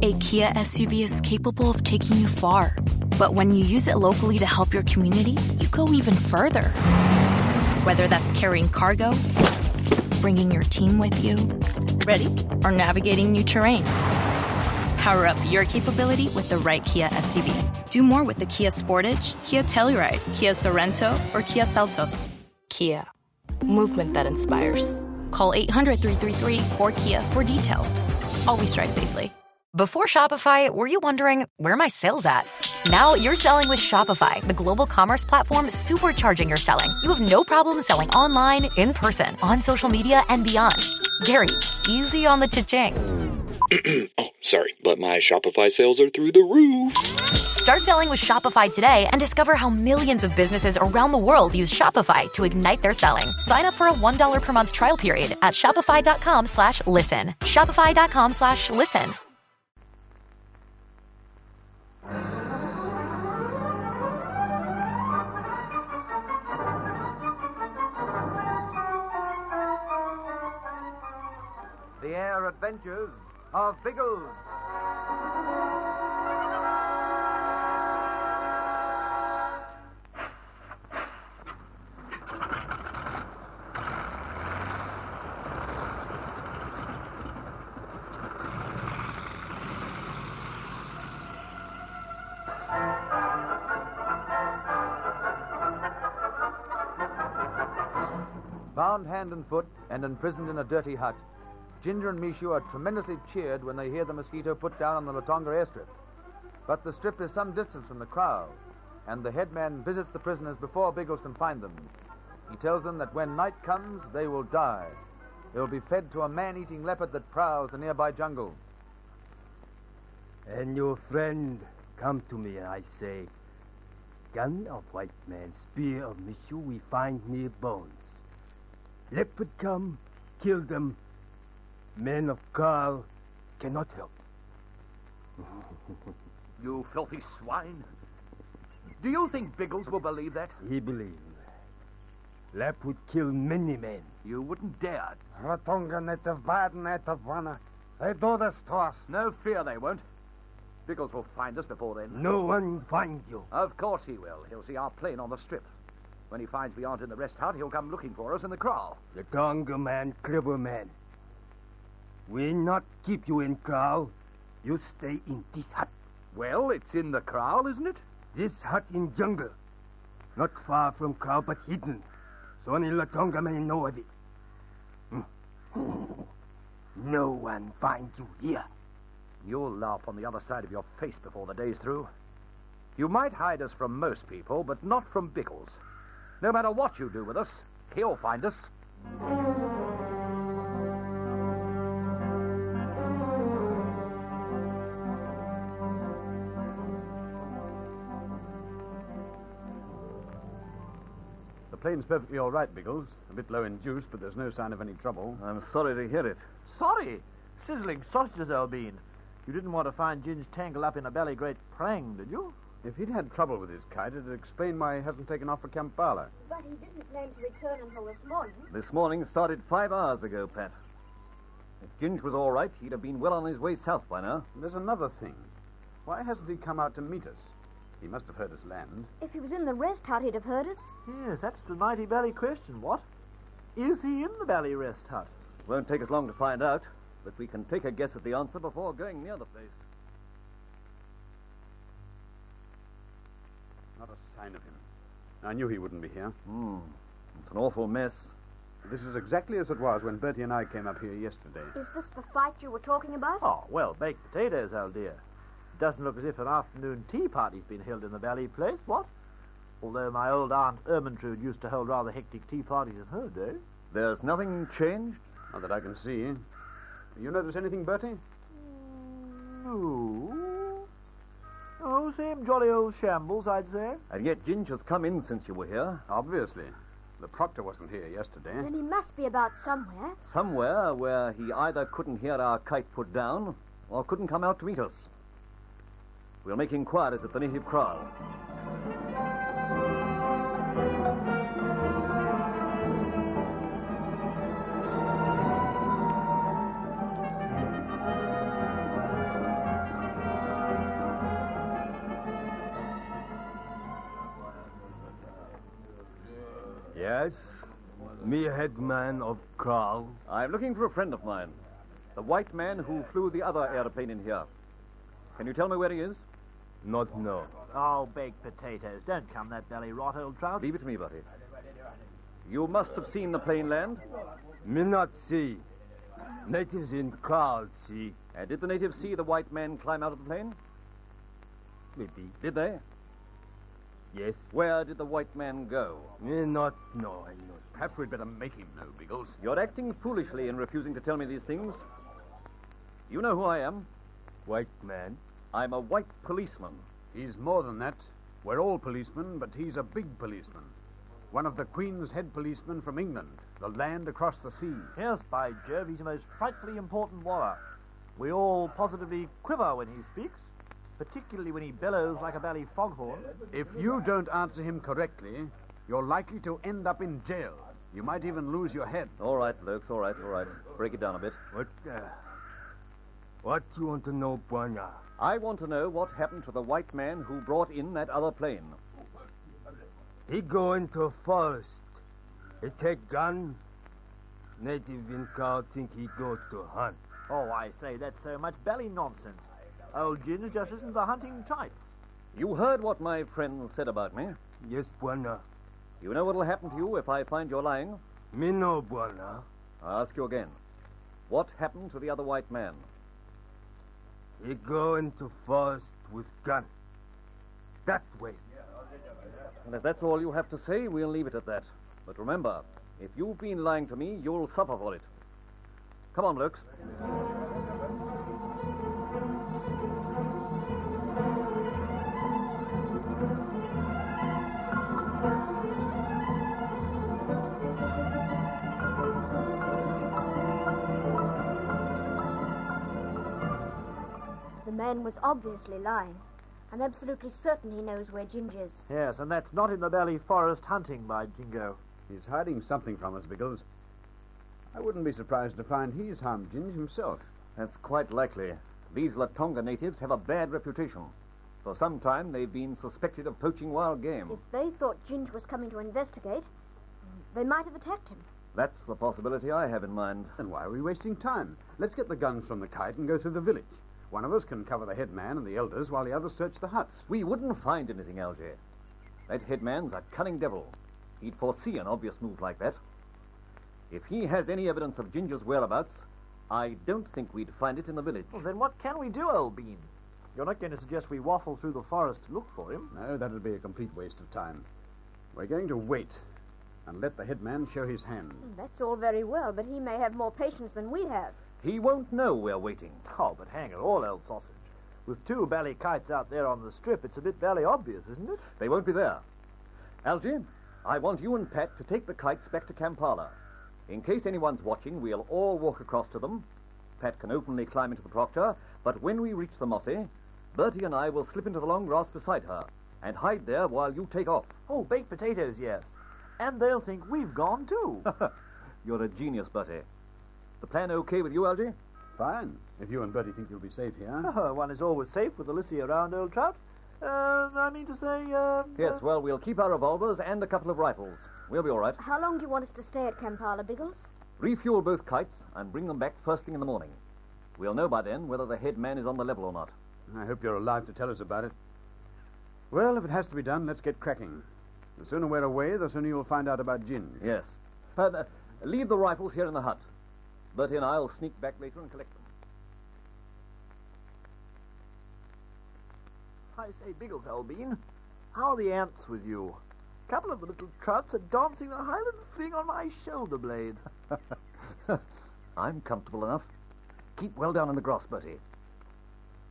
A Kia SUV is capable of taking you far. But when you use it locally to help your community, you go even further. Whether that's carrying cargo, bringing your team with you, ready, or navigating new terrain. Power up your capability with the right Kia SUV. Do more with the Kia Sportage, Kia Telluride, Kia Sorento, or Kia Seltos. Kia. Movement that inspires. Call 800-333-4KIA for details. Always drive safely. Before Shopify, were you wondering, where are my sales at? Now you're selling with Shopify, the global commerce platform supercharging your selling. You have no problem selling online, in person, on social media, and beyond. Gary, easy on the cha-ching. Oh, sorry, but my Shopify sales are through the roof. Start selling with Shopify today and discover how millions of businesses around the world use Shopify to ignite their selling. Sign up for a $1 per month trial period at shopify.com/listen. Shopify.com/listen. The Air Adventures of Biggles. Bound hand and foot and imprisoned in a dirty hut, Ginger and Mishu are tremendously cheered when they hear the Mosquito put down on the Latonga airstrip. But the strip is some distance from the kraal, and the headman visits the prisoners before Biggles can find them. He tells them that when night comes, they will die. They will be fed to a man-eating leopard that prowls the nearby jungle. And your friend come to me and I say, gun of white man, spear of Mishu we find near bones. Leopard come, kill them. Men of Carl cannot help. You filthy swine. Do you think Biggles will believe that? He believed. Lap would kill many men. You wouldn't dare. Latonga native bad native wanna. They do this to us. No fear they won't. Biggles will find us before then. No one find you. Of course he will. He'll see our plane on the strip. When he finds we aren't in the rest hut, he'll come looking for us in the kraal. The Tonga man, clever man. We not keep you in kraal. You stay in this hut. Well, it's in the kraal, isn't it? This hut in jungle. Not far from kraal, but hidden. So only Latonga may know of it. No one find you here. You'll laugh on the other side of your face before the day's through. You might hide us from most people, but not from Biggles. No matter what you do with us, he'll find us. The plane's perfectly all right, Biggles. A bit low in juice, but there's no sign of any trouble. I'm sorry to hear it. Sorry? Sizzling sausages, Albine. You didn't want to find Ginge tangled up in a belly great prang, did you? If he'd had trouble with his kite, it'd explain why he hasn't taken off for Kampala. But he didn't plan to return until this morning. This morning started 5 hours ago, Pat. If Ginge was all right, he'd have been well on his way south by now. There's another thing. Why hasn't he come out to meet us? He must have heard us land. If he was in the rest hut, he'd have heard us. Yes, that's the mighty bally question, what? Is he in the bally rest hut? Won't take us long to find out, but we can take a guess at the answer before going near the place. Not a sign of him. I knew he wouldn't be here. It's an awful mess. This is exactly as it was when Bertie and I came up here yesterday. Is this the fight you were talking about? Oh, well, baked potatoes, old dear. It doesn't look as if an afternoon tea party's been held in the Valley place, what? Although my old Aunt Ermintrude used to hold rather hectic tea parties in her day. There's nothing changed? Not that I can see. You notice anything, Bertie? No. Oh, same jolly old shambles, I'd say. And yet Ginge has come in since you were here. Obviously. The proctor wasn't here yesterday. Then he must be about somewhere. Somewhere where he either couldn't hear our kite put down or couldn't come out to meet us. We'll make inquiries at the native kraal. Yes, me headman of Crawl. I'm looking for a friend of mine. The white man who flew the other airplane in here. Can you tell me where he is? Not know. Oh, baked potatoes. Don't come that belly rot, old trout. Leave it to me, Bertie. You must have seen the plane land. Me not see. Natives in Crawl see. And did the natives see the white man climb out of the plane? Maybe. Did they? Yes. Where did the white man go? Me not know, I know. Perhaps we'd better make him know, Biggles. You're acting foolishly in refusing to tell me these things. You know who I am. White man? I'm a white policeman. He's more than that. We're all policemen, but he's a big policeman. One of the Queen's head policemen from England, the land across the sea. Yes, by Jove, he's a most frightfully important warrior. We all positively quiver when he speaks, particularly when he bellows like a bally foghorn. If you don't answer him correctly, you're likely to end up in jail. You might even lose your head. All right, Lurks, all right. Break it down a bit. What you want to know, Buana? I want to know what happened to the white man who brought in that other plane. He go into forest. He take gun. Native in crowd think he go to hunt. Oh, I say, that's so much bally nonsense. Old Ginge just isn't the hunting type. You heard what my friend said about me. Yes, Buana. You know what'll happen to you if I find you're lying? Me know, Buana. I'll ask you again. What happened to the other white man? He go into forest with gun. That way. And if that's all you have to say, we'll leave it at that. But remember, if you've been lying to me, you'll suffer for it. Come on, Lurks. The man was obviously lying. I'm absolutely certain he knows where Ginge is. Yes, and that's not in the Valley Forest hunting, by Jingo. He's hiding something from us, Biggles. I wouldn't be surprised to find he's harmed Ginge himself. That's quite likely. These Latonga natives have a bad reputation. For some time, they've been suspected of poaching wild game. If they thought Ginge was coming to investigate, they might have attacked him. That's the possibility I have in mind. Then why are we wasting time? Let's get the guns from the kite and go through the village. One of us can cover the headman and the elders while the others search the huts. We wouldn't find anything, Algy. That headman's a cunning devil. He'd foresee an obvious move like that. If he has any evidence of Ginger's whereabouts, I don't think we'd find it in the village. Well, then what can we do, old bean? You're not going to suggest we waffle through the forest to look for him? No, that would be a complete waste of time. We're going to wait and let the headman show his hand. That's all very well, but he may have more patience than we have. He won't know we're waiting. Oh, but hang it all, old sausage. With two bally kites out there on the strip, it's a bit bally obvious, isn't it? They won't be there. Algy, I want you and Pat to take the kites back to Kampala. In case anyone's watching, we'll all walk across to them. Pat can openly climb into the proctor, but when we reach the mossy, Bertie and I will slip into the long grass beside her and hide there while you take off. Oh, baked potatoes, yes. And they'll think we've gone, too. You're a genius, Bertie. The plan okay with you, Algy? Fine, if you and Bertie think you'll be safe here. One is always safe with the Lissy around, old trout. I mean to say, Yes, well, we'll keep our revolvers and a couple of rifles. We'll be all right. How long do you want us to stay at Kampala, Biggles? Refuel both kites and bring them back first thing in the morning. We'll know by then whether the head man is on the level or not. I hope you're alive to tell us about it. Well, if it has to be done, let's get cracking. The sooner we're away, the sooner you'll find out about Ginge. Yes. But leave the rifles here in the hut. Bertie and I'll sneak back later and collect them. I say, Biggles, old bean, how are the ants with you? A couple of the little trouts are dancing the Highland fling on my shoulder blade. I'm comfortable enough. Keep well down in the grass, Bertie.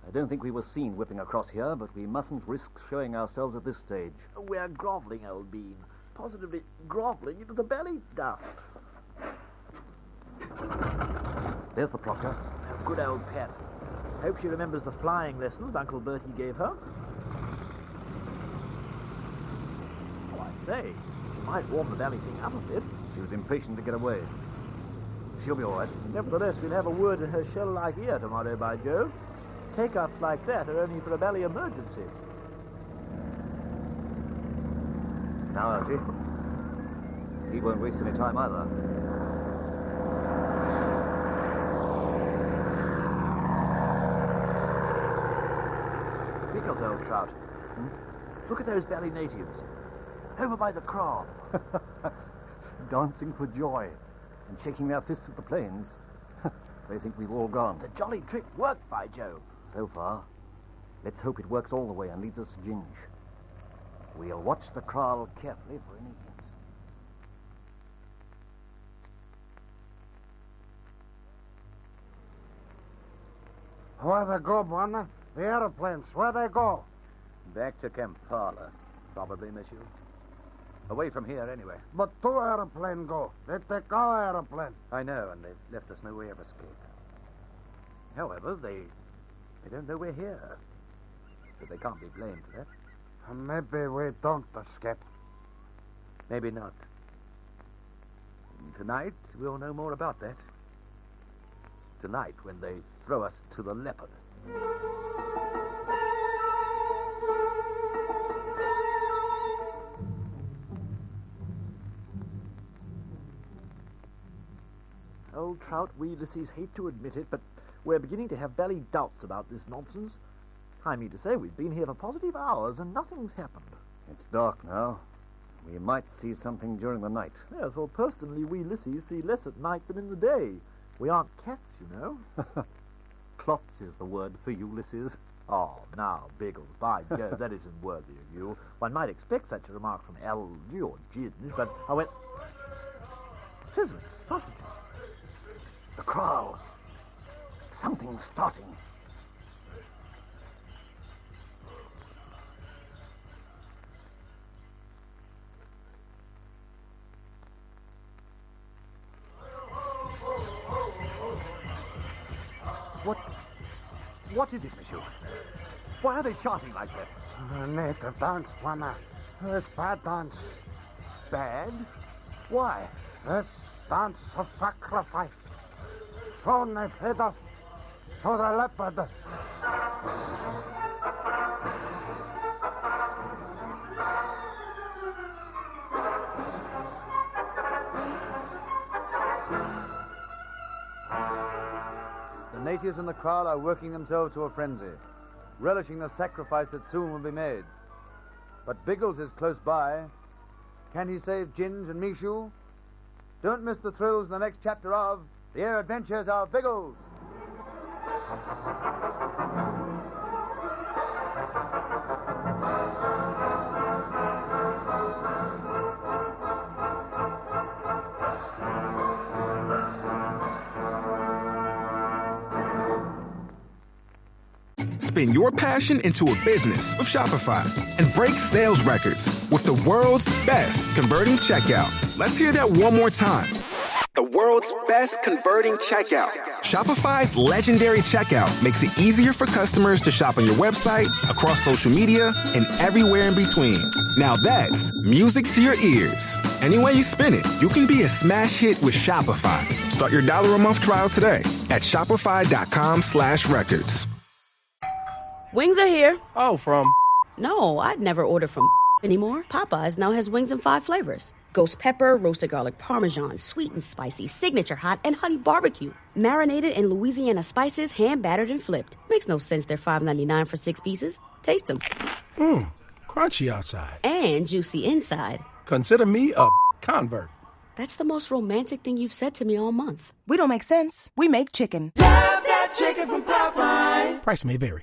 I don't think we were seen whipping across here, but we mustn't risk showing ourselves at this stage. We're grovelling, old bean. Positively grovelling into the belly dust. There's the proctor. Oh, good old Pat. Hope she remembers the flying lessons Uncle Bertie gave her. Oh, I say, she might warm the belly thing up a bit. She was impatient to get away. She'll be all right. Nevertheless, we'll have a word in her shell-like ear tomorrow, by Jove. Take-ups like that are only for a belly emergency. Now, Algy. He won't waste any time either. Biggles, old trout. Look at those valley natives. Over by the kraal. Dancing for joy and shaking their fists at the planes. They think we've all gone. The jolly trick worked, by Jove. So far. Let's hope it works all the way and leads us to Ginge. We'll watch the kraal carefully for any hint. Where they go, Bwana? The aeroplanes, where they go? Back to Kampala, probably, monsieur. Away from here, anyway. But two aeroplanes go. They take our aeroplane. I know, and they've left us no way of escape. However, they don't know we're here. So they can't be blamed for that. Maybe we don't escape. Maybe not. Tonight, we'll know more about that. Tonight, when they throw us to the leopard. Old trout, we Ulysses hate to admit it, but we're beginning to have valid doubts about this nonsense. I mean to say, we've been here for positive hours and nothing's happened. It's dark now. We might see something during the night. Yes, well, personally, we Ulysses see less at night than in the day. We aren't cats, you know. Clots is the word for Ulysses. Oh, now, Biggles, by Jove, that isn't worthy of you. One might expect such a remark from Algy or Ginge, but I went... Sizzling, sausages. The kraal. Something's starting. What is it, monsieur? Why are they chanting like that? Native dance, Bwana. It's bad dance. Bad? Why? This dance of sacrifice. Soon they feed us to the leopard. The natives in the kraal are working themselves to a frenzy, relishing the sacrifice that soon will be made. But Biggles is close by. Can he save Ginge and Mishu? Don't miss the thrills in the next chapter of The Air Adventures of Biggles. Spin your passion into a business with Shopify and break sales records with the world's best converting checkout. Let's hear that one more time. The world's best converting checkout. Shopify's legendary checkout makes it easier for customers to shop on your website, across social media, and everywhere in between. Now that's music to your ears. Any way you spin it, you can be a smash hit with Shopify. Start your $1 a month trial today at shopify.com/records. Wings are here. Oh, from? No, I'd never order from anymore. Popeyes now has wings in 5 flavors. Ghost pepper, roasted garlic parmesan, sweet and spicy, signature hot, and honey barbecue. Marinated in Louisiana spices, hand battered and flipped. Makes no sense they're $5.99 for 6 pieces. Taste them. Crunchy outside. And juicy inside. Consider me a convert. That's the most romantic thing you've said to me all month. We don't make sense. We make chicken. Love that chicken from Popeyes. Price may vary.